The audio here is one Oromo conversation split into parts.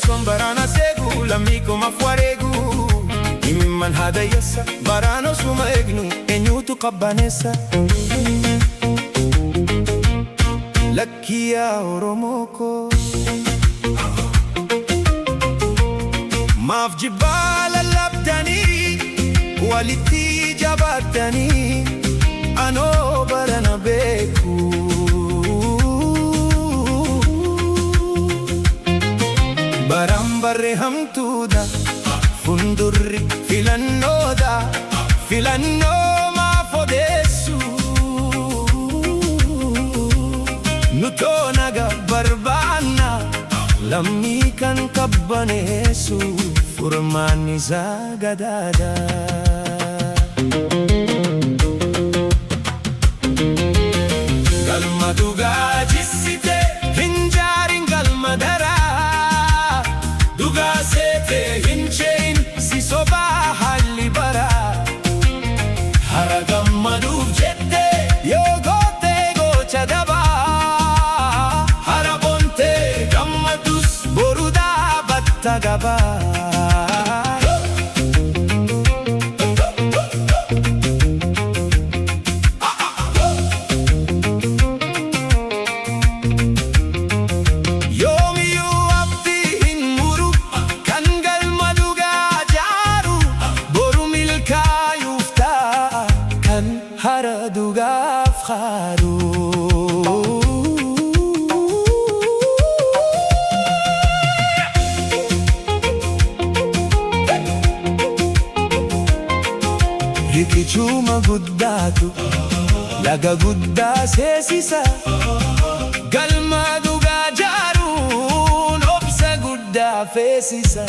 Sombarana segu lamiko mafuaregu imman hada yassa barano suma egnu enyutu qabbanessa Keekiyyaa Oromoko maaf jibbala labdani walitti jabaatani anoo barana beeku Barambarre hamtuudha fundurri filannooda filannoo maaf odeessu nutoo naga barbaanna lammii kan qabbaneessu furmaanni isaa gadaadha galma dhugaa jissite hinjaarin galma daraa Sete hinchein si sobaa halli baraa haragammaduuf jette yoo goote gocha dabaa harabonte gammadus borudaa batta gabaa Rikichuma guddaatu laga guddaa seesisa galma dhugaa jaaruun obsa guddaa feesisa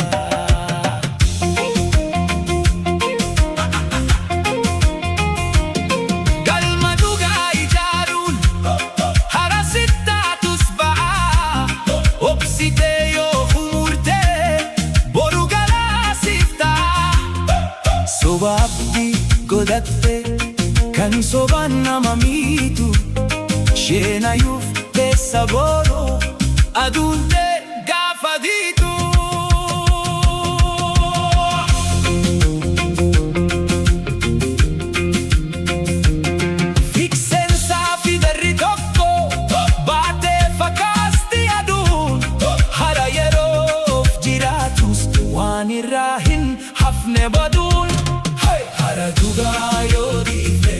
galma dhugaa ijaaruun harasittaatus ba'aa obsitee yoo umurtee boru galaasiif ta'a sobaabdii Godatte kan sobaan nama miitu sheenayuuf teessa booroo aduuntee gaafa diitu fikseensaa fi darri tokko baatee fakkaasti aduun hara yeroof jiraatus waan irraa hin hafne baduun hara dhugaa yoo dhiifne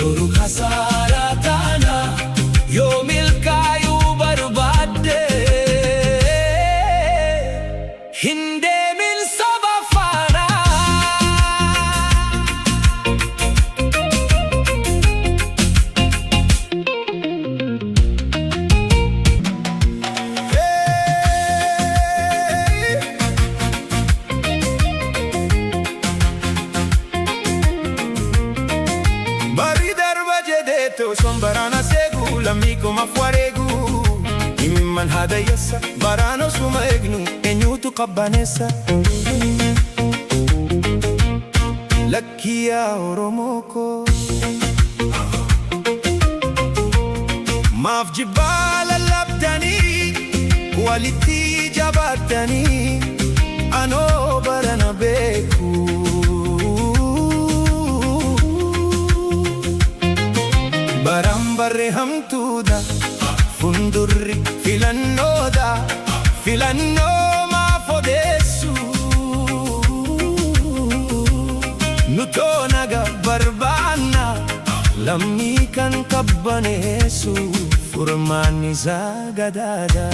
boru kasaaraa taana yoo milkaayuu barbaadde hin deemin soba faana Sombarana segu lamiko mafuaregu imman hada yassa barano suma egnu enyutu qabbanessa Keekiyyaa Oromoko maaf jibbala labdani walitti jabaatani anoo barana beeku Barambarre hamtuudha fundurri filannooda filannoo maaf odeessu nutoo naga barbaanna lammii kan qabbaneessu furmaanni isaa gadaadha